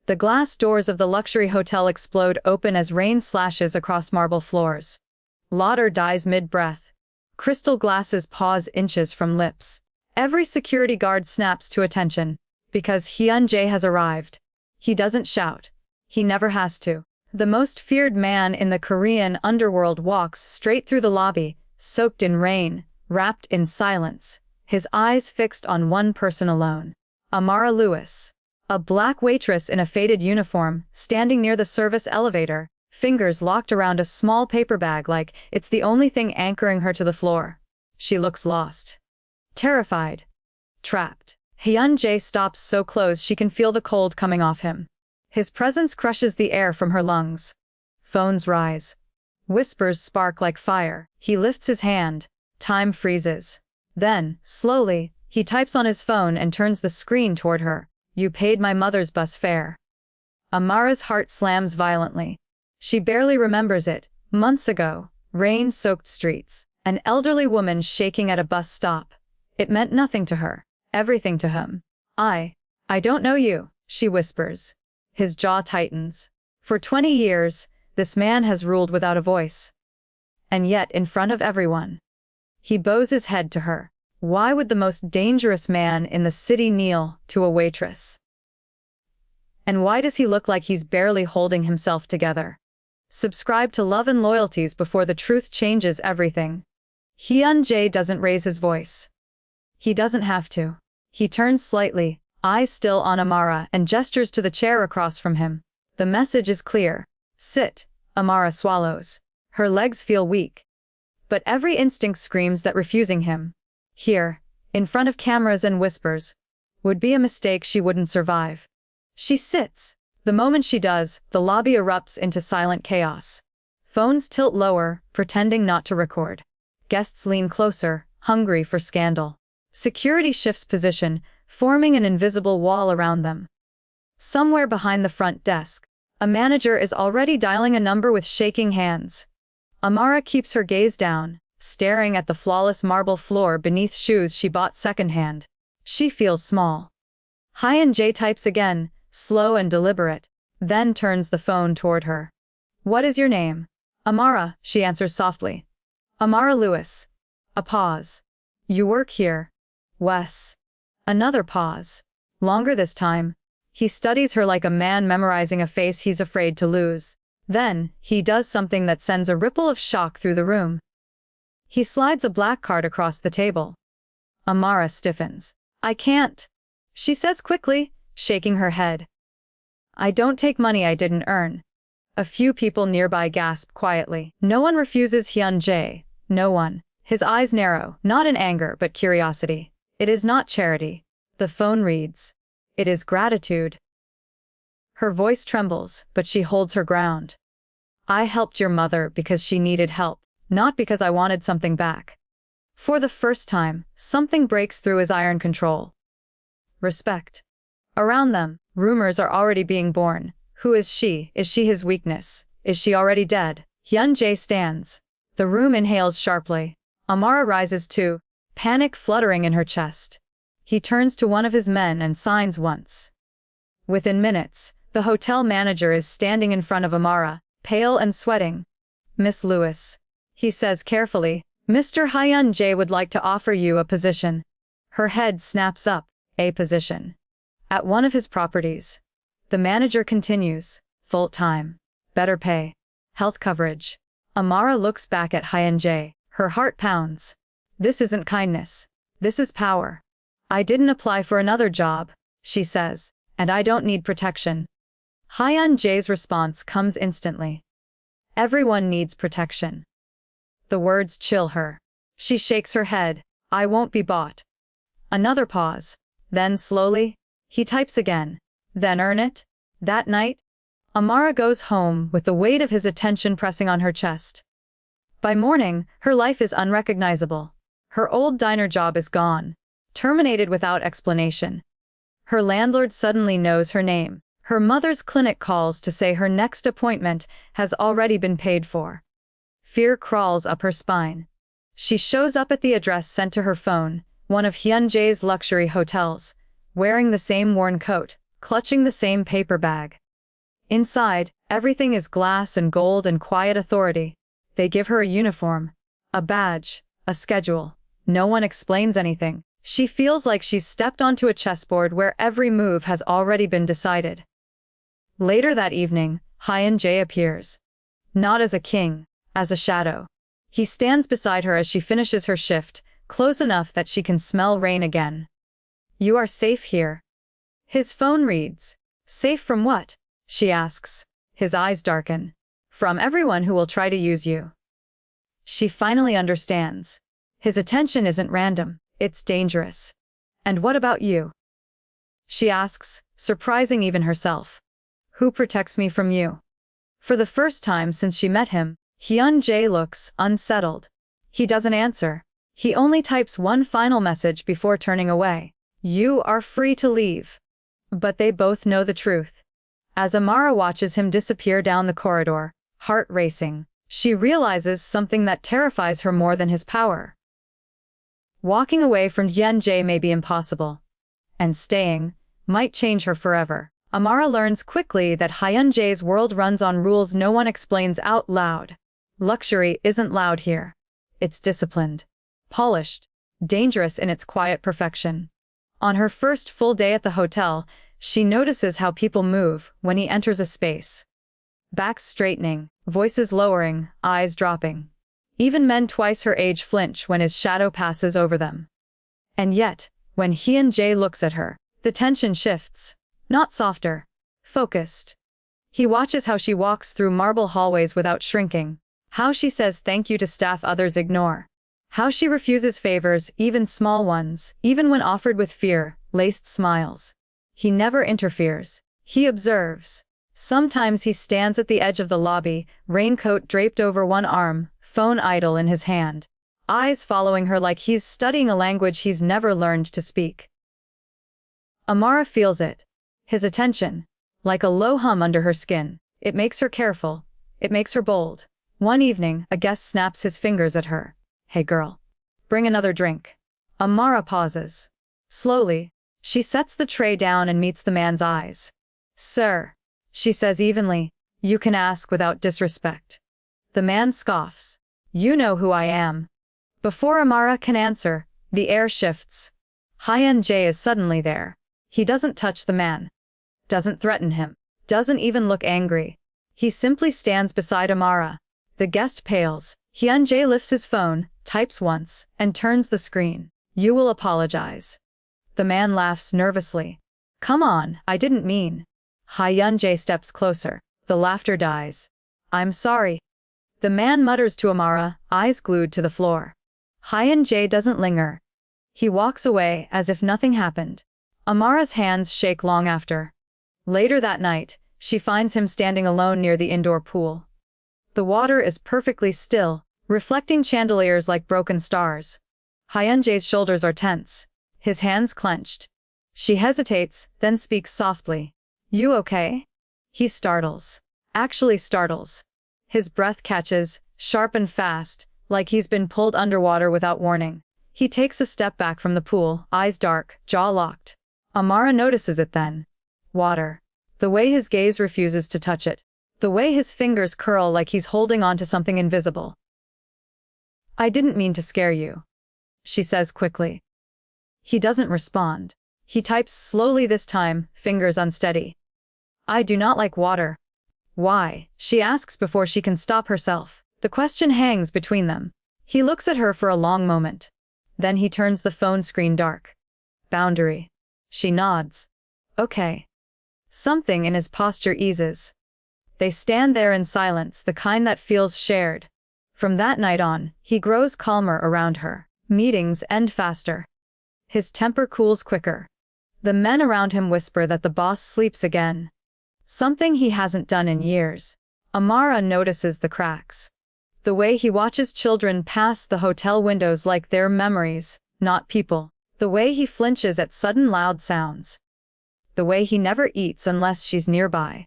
The glass doors of the luxury hotel explode open as rain slashes across marble floors. Laughter dies mid-breath. Crystal glasses pause inches from lips. Every security guard snaps to attention. Because Hyun Jae has arrived. He doesn't shout. He never has to. The most feared man in the Korean underworld walks straight through the lobby, soaked in rain, wrapped in silence, his eyes fixed on one person alone. Amara Lewis. A black waitress in a faded uniform, standing near the service elevator, fingers locked around a small paper bag like it's the only thing anchoring her to the floor. She looks lost. Terrified. Trapped. Hyun Jae stops so close she can feel the cold coming off him. His presence crushes the air from her lungs. Phones rise. Whispers spark like fire. He lifts his hand. Time freezes. Then, slowly, he types on his phone and turns the screen toward her. "You paid my mother's bus fare." Amara's heart slams violently. She barely remembers it. Months ago, rain-soaked streets, an elderly woman shaking at a bus stop. It meant nothing to her. Everything to him. I don't know you," she whispers. His jaw tightens. For 20 years, this man has ruled without a voice. And yet, in front of everyone, he bows his head to her. Why would the most dangerous man in the city kneel to a waitress? And why does he look like he's barely holding himself together? Subscribe to Love and Loyalties before the truth changes everything. Hyun Jae doesn't raise his voice. He doesn't have to. He turns slightly, eyes still on Amara, and gestures to the chair across from him. The message is clear. Sit. Amara swallows. Her legs feel weak. But every instinct screams that refusing him, here, in front of cameras and whispers, would be a mistake she wouldn't survive. She sits. The moment she does, the lobby erupts into silent chaos. Phones tilt lower, pretending not to record. Guests lean closer, hungry for scandal. Security shifts position, forming an invisible wall around them. Somewhere behind the front desk, a manager is already dialing a number with shaking hands. Amara keeps her gaze down, staring at the flawless marble floor beneath shoes she bought secondhand. She feels small. Hyun Jae types again, slow and deliberate, then turns the phone toward her. "What is your name?" "Amara," she answers softly. "Amara Lewis." A pause. "You work here?" "Wes." Another pause. Longer this time. He studies her like a man memorizing a face he's afraid to lose. Then, he does something that sends a ripple of shock through the room. He slides a black card across the table. Amara stiffens. "I can't," she says quickly, shaking her head. "I don't take money I didn't earn." A few people nearby gasp quietly. No one refuses Hyun Jae. No one. His eyes narrow, not in anger but curiosity. It is not charity. The phone reads. It is gratitude. Her voice trembles, but she holds her ground. "I helped your mother because she needed help, not because I wanted something back." For the first time, something breaks through his iron control. Respect. Around them, rumors are already being born. Who is she? Is she his weakness? Is she already dead? Hyun Jae stands. The room inhales sharply. Amara rises too, panic fluttering in her chest. He turns to one of his men and signs once. Within minutes, the hotel manager is standing in front of Amara, pale and sweating. "Miss Lewis," he says carefully, "Mr. Hyun Jae would like to offer you a position." Her head snaps up. A position. At one of his properties. The manager continues. Full-time. Better pay. Health coverage. Amara looks back at Hyun Jae. Her heart pounds. This isn't kindness. This is power. "I didn't apply for another job," she says, "and I don't need protection." Hyun Jae's response comes instantly. Everyone needs protection. The words chill her. She shakes her head. "I won't be bought." Another pause. Then slowly, he types again. "Then earn it." That night, Amara goes home with the weight of his attention pressing on her chest. By morning, her life is unrecognizable. Her old diner job is gone, terminated without explanation. Her landlord suddenly knows her name. Her mother's clinic calls to say her next appointment has already been paid for. Fear crawls up her spine. She shows up at the address sent to her phone, one of Hyun Jae's luxury hotels, wearing the same worn coat, clutching the same paper bag. Inside, everything is glass and gold and quiet authority. They give her a uniform, a badge, a schedule. No one explains anything. She feels like she's stepped onto a chessboard where every move has already been decided. Later that evening, Hyun Jae appears. Not as a king, as a shadow. He stands beside her as she finishes her shift, close enough that she can smell rain again. "You are safe here." His phone reads. "Safe from what?" she asks. His eyes darken. "From everyone who will try to use you." She finally understands. His attention isn't random, it's dangerous. "And what about you?" she asks, surprising even herself. "Who protects me from you?" For the first time since she met him, Hyun Jae looks unsettled. He doesn't answer. He only types one final message before turning away. "You are free to leave." But they both know the truth. As Amara watches him disappear down the corridor, heart racing, she realizes something that terrifies her more than his power. Walking away from Hyun Jae may be impossible. And staying might change her forever. Amara learns quickly that Hyun Jae's world runs on rules no one explains out loud. Luxury isn't loud here. It's disciplined, polished, dangerous in its quiet perfection. On her first full day at the hotel, she notices how people move when he enters a space. Backs straightening, voices lowering, eyes dropping. Even men twice her age flinch when his shadow passes over them. And yet, when Hyun Jae looks at her, the tension shifts. Not softer, focused. He watches how she walks through marble hallways without shrinking, how she says thank you to staff others ignore, how she refuses favors, even small ones, even when offered with fear-laced smiles. He never interferes. He observes. Sometimes he stands at the edge of the lobby, raincoat draped over one arm, phone idle in his hand, eyes following her like he's studying a language he's never learned to speak. Amara feels it. His attention, like a low hum under her skin. It makes her careful. It makes her bold. One evening, a guest snaps his fingers at her. "Hey girl. Bring another drink." Amara pauses. Slowly, she sets the tray down and meets the man's eyes. "Sir," she says evenly, "you can ask without disrespect." The man scoffs. "You know who I am." Before Amara can answer, the air shifts. Hyun Jae is suddenly there. He doesn't touch the man. Doesn't threaten him. Doesn't even look angry. He simply stands beside Amara. The guest pales. Hyun Jae lifts his phone, types once, and turns the screen. "You will apologize." The man laughs nervously. "Come on, I didn't mean." Hyun Jae steps closer. The laughter dies. "I'm sorry." The man mutters to Amara, eyes glued to the floor. Hyun Jae doesn't linger. He walks away as if nothing happened. Amara's hands shake long after. Later that night, she finds him standing alone near the indoor pool. The water is perfectly still, reflecting chandeliers like broken stars. Hyun Jae's shoulders are tense, his hands clenched. She hesitates, then speaks softly. "You okay?" He startles. Actually startles. His breath catches, sharp and fast, like he's been pulled underwater without warning. He takes a step back from the pool, eyes dark, jaw locked. Amara notices it then. Water. The way his gaze refuses to touch it. The way his fingers curl like he's holding on to something invisible. "I didn't mean to scare you," she says quickly. He doesn't respond. He types slowly this time, fingers unsteady. "I do not like water." "Why?" she asks before she can stop herself. The question hangs between them. He looks at her for a long moment. Then he turns the phone screen dark. "Boundary." She nods. "Okay." Something in his posture eases. They stand there in silence, the kind that feels shared. From that night on, he grows calmer around her. Meetings end faster. His temper cools quicker. The men around him whisper that the boss sleeps again. Something he hasn't done in years. Amara notices the cracks. The way he watches children pass the hotel windows like they're memories, not people. The way he flinches at sudden loud sounds. The way he never eats unless she's nearby.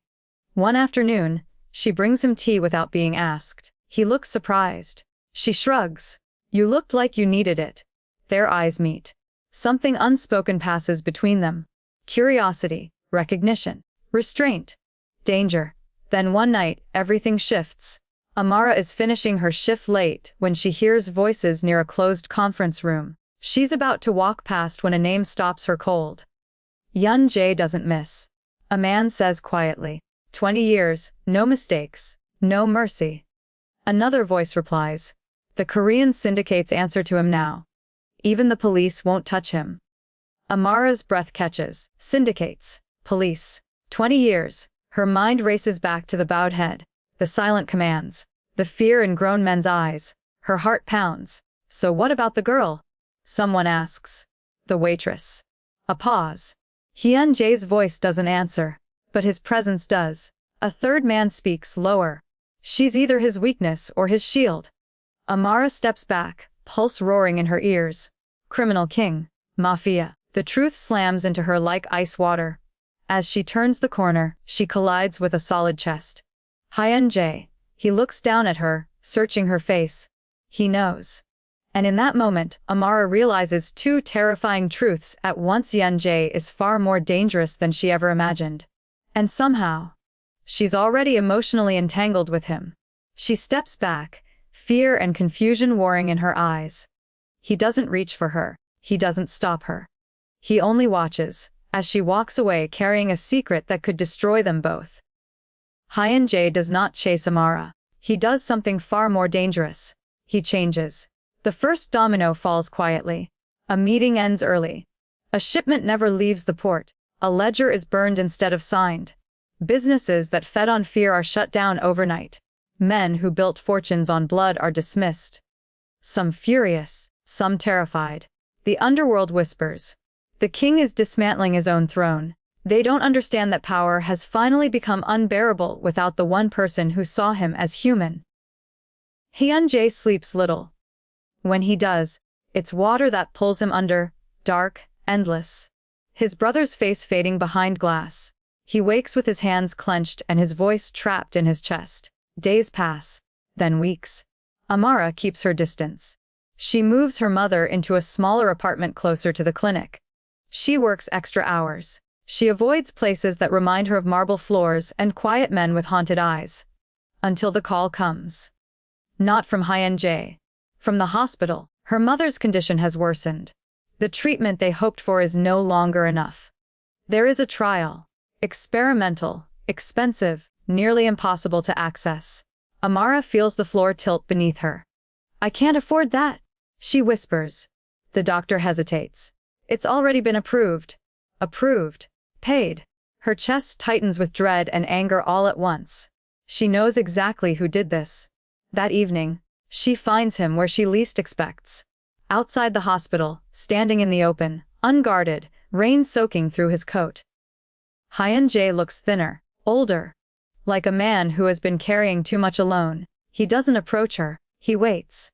One afternoon, she brings him tea without being asked. He looks surprised. She shrugs. "You looked like you needed it." Their eyes meet. Something unspoken passes between them. Curiosity, recognition, restraint, danger. Then one night, everything shifts. Amara is finishing her shift late when she hears voices near a closed conference room. She's about to walk past when a name stops her cold. Hyun Jae doesn't miss. A man says quietly, 20 years, no mistakes, no mercy. Another voice replies. The Korean syndicates answer to him now. Even the police won't touch him. Amara's breath catches. Syndicates. Police. 20 years. Her mind races back to the bowed head, the silent commands, the fear in grown men's eyes. Her heart pounds. So what about the girl? Someone asks. The waitress. A pause. Hyun Jae's voice doesn't answer, but his presence does. A third man speaks lower. She's either his weakness or his shield. Amara steps back, pulse roaring in her ears. Criminal king. Mafia. The truth slams into her like ice water. As she turns the corner, she collides with a solid chest. Hyun Jae. He looks down at her, searching her face. He knows. And in that moment, Amara realizes two terrifying truths at once. Hyun Jae is far more dangerous than she ever imagined. And somehow, she's already emotionally entangled with him. She steps back, fear and confusion warring in her eyes. He doesn't reach for her. He doesn't stop her. He only watches, as she walks away carrying a secret that could destroy them both. Hyun Jae does not chase Amara. He does something far more dangerous. He changes. The first domino falls quietly. A meeting ends early. A shipment never leaves the port. A ledger is burned instead of signed. Businesses that fed on fear are shut down overnight. Men who built fortunes on blood are dismissed. Some furious, some terrified. The underworld whispers. The king is dismantling his own throne. They don't understand that power has finally become unbearable without the one person who saw him as human. Hyun Jae sleeps little. When he does, it's water that pulls him under, dark, endless. His brother's face fading behind glass. He wakes with his hands clenched and his voice trapped in his chest. Days pass, then weeks. Amara keeps her distance. She moves her mother into a smaller apartment closer to the clinic. She works extra hours. She avoids places that remind her of marble floors and quiet men with haunted eyes. Until the call comes. Not from Hyun Jae. From the hospital. Her mother's condition has worsened. The treatment they hoped for is no longer enough. There is a trial. Experimental, expensive, nearly impossible to access. Amara feels the floor tilt beneath her. I can't afford that, she whispers. The doctor hesitates. It's already been approved. Approved. Paid. Her chest tightens with dread and anger all at once. She knows exactly who did this. That evening, she finds him where she least expects. Outside the hospital, standing in the open, unguarded, rain soaking through his coat. Hyun Jae looks thinner, older. Like a man who has been carrying too much alone. He doesn't approach her, he waits.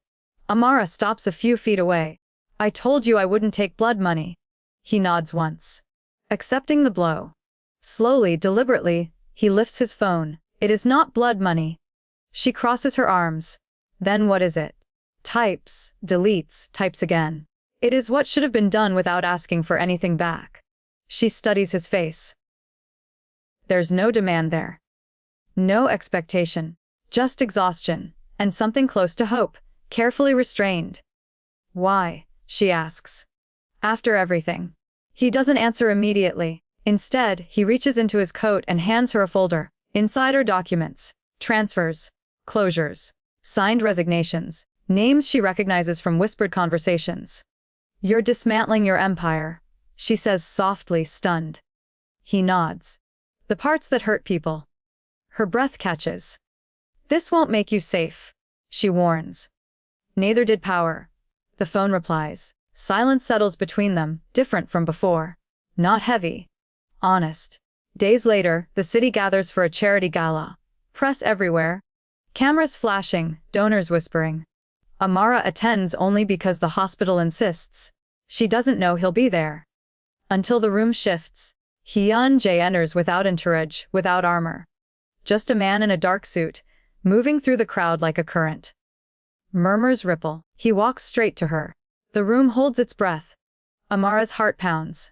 Amara stops a few feet away. I told you I wouldn't take blood money. He nods once. Accepting the blow. Slowly, deliberately, he lifts his phone. It is not blood money. She crosses her arms. Then what is it? Types, deletes, types again. It is what should have been done without asking for anything back. She studies his face. There's no demand there. No expectation. Just exhaustion, and something close to hope, carefully restrained. Why? She asks. After everything. He doesn't answer immediately. Instead, he reaches into his coat and hands her a folder. Inside are documents, transfers, closures, signed resignations, names she recognizes from whispered conversations. You're dismantling your empire, she says softly, stunned. He nods. The parts that hurt people. Her breath catches. This won't make you safe, she warns. Neither did power. The phone replies. Silence settles between them, different from before. Not heavy. Honest. Days later, the city gathers for a charity gala. Press everywhere. Cameras flashing, donors whispering. Amara attends only because the hospital insists. She doesn't know he'll be there. Until the room shifts. Hyun Jae enters without entourage, without armor. Just a man in a dark suit, moving through the crowd like a current. Murmurs ripple. He walks straight to her. The room holds its breath. Amara's heart pounds.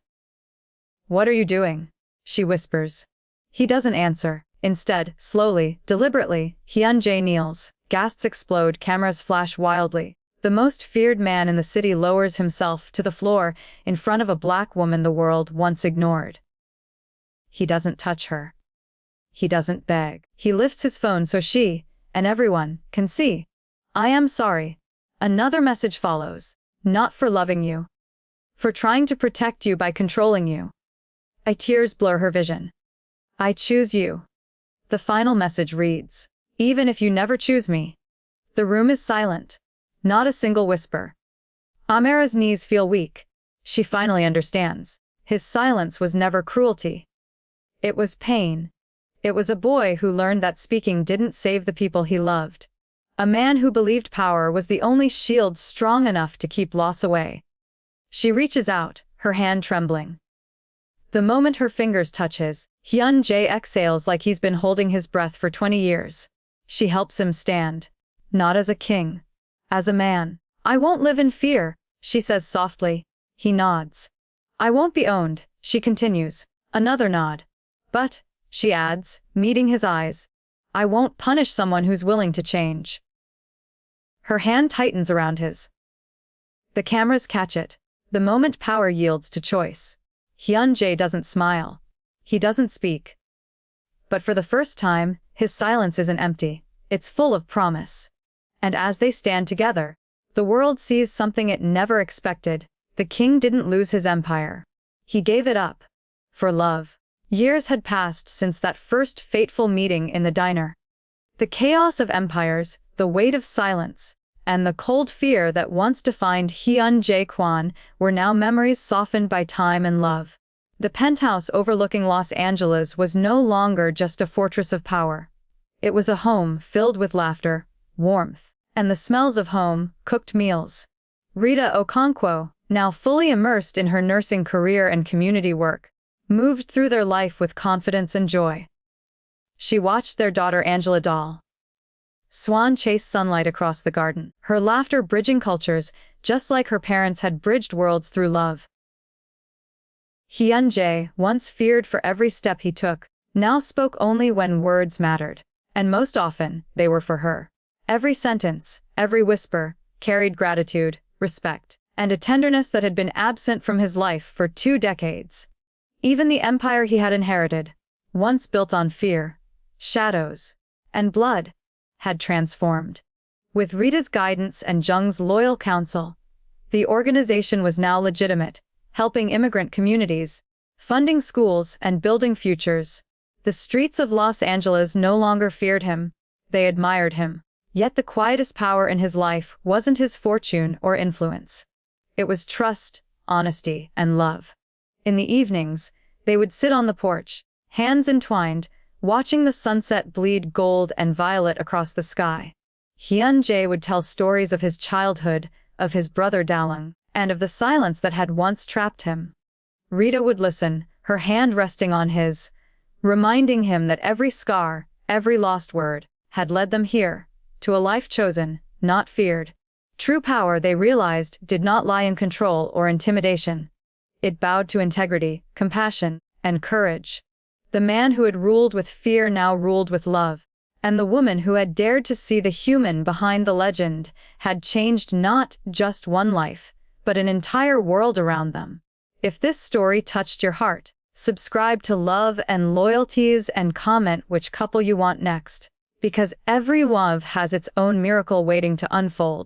What are you doing? she whispers. He doesn't answer. Instead, slowly, deliberately, Hyun Jae kneels. Ghasts explode, cameras flash wildly. The most feared man in the city lowers himself to the floor in front of a black woman the world once ignored. He doesn't touch her. He doesn't beg. He lifts his phone so she, and everyone, can see. I am sorry. Another message follows. Not for loving you. For trying to protect you by controlling you. Tears blur her vision. I choose you. The final message reads, even if you never choose me. The room is silent. Not a single whisper. Amara's knees feel weak. She finally understands. His silence was never cruelty. It was pain. It was a boy who learned that speaking didn't save the people he loved. A man who believed power was the only shield strong enough to keep loss away. She reaches out, her hand trembling. The moment her fingers touch his, Hyun Jae exhales like he's been holding his breath for 20 years. She helps him stand. Not as a king. As a man. I won't live in fear, she says softly. He nods. I won't be owned, she continues. Another nod. But, she adds, meeting his eyes, I won't punish someone who's willing to change. Her hand tightens around his. The cameras catch it. The moment power yields to choice. Hyun Jae doesn't smile. He doesn't speak. But for the first time, his silence isn't empty. It's full of promise. And as they stand together, the world sees something it never expected. The king didn't lose his empire. He gave it up. For love. Years had passed since that first fateful meeting in the diner. The chaos of empires, the weight of silence, and the cold fear that once defined Hyun Jae Kwan were now memories softened by time and love. The penthouse overlooking Los Angeles was no longer just a fortress of power. It was a home filled with laughter, warmth, and the smells of home, cooked meals. Rita Okonkwo, now fully immersed in her nursing career and community work, moved through their life with confidence and joy. She watched their daughter Angela Doll Swan chase sunlight across the garden, her laughter bridging cultures, just like her parents had bridged worlds through love. Hyun Jae, once feared for every step he took, now spoke only when words mattered. And most often, they were for her. Every sentence, every whisper, carried gratitude, respect, and a tenderness that had been absent from his life for 2 decades. Even the empire he had inherited, once built on fear, shadows, and blood, had transformed. With Rita's guidance and Jung's loyal counsel, the organization was now legitimate, helping immigrant communities, funding schools, and building futures. The streets of Los Angeles no longer feared him, they admired him. Yet the quietest power in his life wasn't his fortune or influence. It was trust, honesty, and love. In the evenings, they would sit on the porch, hands entwined, watching the sunset bleed gold and violet across the sky. Hyun Jae would tell stories of his childhood, of his brother Dalung, and of the silence that had once trapped him. Rita would listen, her hand resting on his, reminding him that every scar, every lost word, had led them here, to a life chosen, not feared. True power, they realized, did not lie in control or intimidation. It bowed to integrity, compassion, and courage. The man who had ruled with fear now ruled with love, and the woman who had dared to see the human behind the legend had changed not just one life, but an entire world around them. If this story touched your heart, subscribe to Love and Loyalties and comment which couple you want next, because every love has its own miracle waiting to unfold.